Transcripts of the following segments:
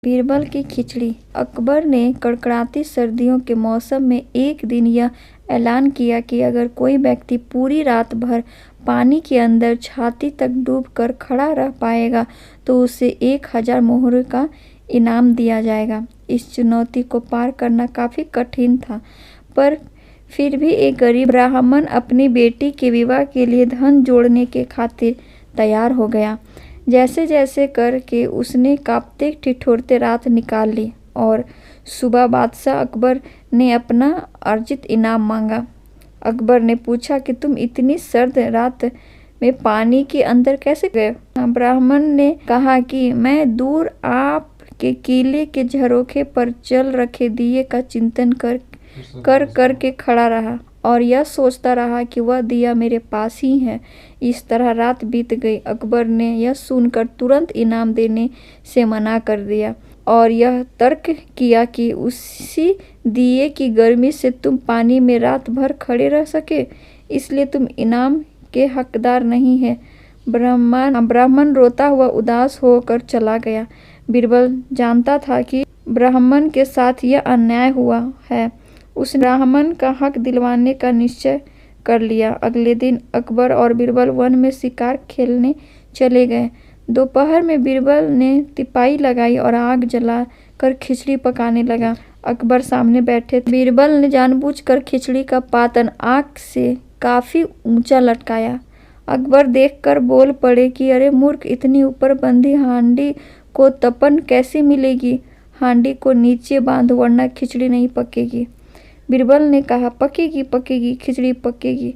बीरबल की खिचड़ी। अकबर ने कड़कड़ाती सर्दियों के मौसम में एक दिन यह ऐलान किया कि अगर कोई व्यक्ति पूरी रात भर पानी के अंदर छाती तक डूबकर खड़ा रह पाएगा तो उसे 1000 मोहरों का इनाम दिया जाएगा। इस चुनौती को पार करना काफी कठिन था, पर फिर भी एक गरीब ब्राह्मण अपनी बेटी के विवाह के लिए धन जोड़ने के खातिर तैयार हो गया। जैसे जैसे करके उसने कांपते ठिठुरते रात निकाल ली और सुबह बादशाह अकबर ने अपना अर्जित इनाम मांगा। अकबर ने पूछा कि तुम इतनी सर्द रात में पानी के अंदर कैसे गए? ब्राह्मण ने कहा कि मैं दूर आप के किले के झरोखे पर जल रखे दिए का चिंतन कर के खड़ा रहा और यह सोचता रहा कि वह दिया मेरे पास ही है। इस तरह रात बीत गई। अकबर ने यह सुनकर तुरंत इनाम देने से मना कर दिया और यह तर्क किया कि उसी दिए की गर्मी से तुम पानी में रात भर खड़े रह सके, इसलिए तुम इनाम के हकदार नहीं है। ब्राह्मण रोता हुआ उदास होकर चला गया। बीरबल जानता था कि ब्राह्मण के साथ यह अन्याय हुआ है। उसने ब्राह्मण का हक दिलवाने का निश्चय कर लिया। अगले दिन अकबर और बीरबल वन में शिकार खेलने चले गए। दोपहर में बीरबल ने तिपाई लगाई और आग जलाकर खिचड़ी पकाने लगा। अकबर सामने बैठे थे। बीरबल ने जानबूझकर खिचड़ी का पातन आग से काफी ऊंचा लटकाया। अकबर देखकर बोल पड़े कि अरे मूर्ख, इतनी ऊपर बंधी हांडी को तपन कैसे मिलेगी? हांडी को नीचे बांधो वरना खिचड़ी नहीं पकेगी। बीरबल ने कहा, पकेगी, खिचड़ी पकेगी,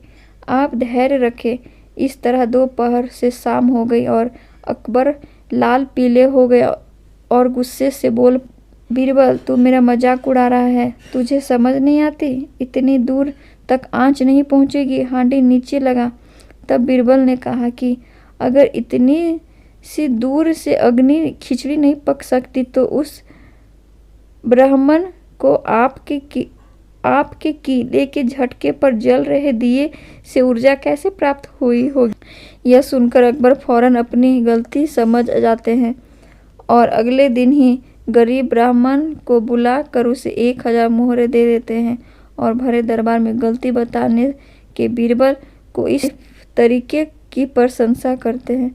आप धैर्य रखें। इस तरह दोपहर से शाम हो गई और अकबर लाल पीले हो गए और गुस्से से बोल, बीरबल तू मेरा मजाक उड़ा रहा है, तुझे समझ नहीं आती? इतनी दूर तक आंच नहीं पहुंचेगी, हांडी नीचे लगा। तब बीरबल ने कहा कि अगर इतनी सी दूर से अग्नि खिचड़ी नहीं पक सकती तो उस ब्राह्मण को आपके किले के झटके पर जल रहे दिए से ऊर्जा कैसे प्राप्त हुई होगी? यह सुनकर अकबर फौरन अपनी गलती समझ जाते हैं और अगले दिन ही गरीब ब्राह्मण को बुला कर उसे 1000 मोहरें दे देते हैं और भरे दरबार में गलती बताने के बीरबल को इस तरीके की प्रशंसा करते हैं।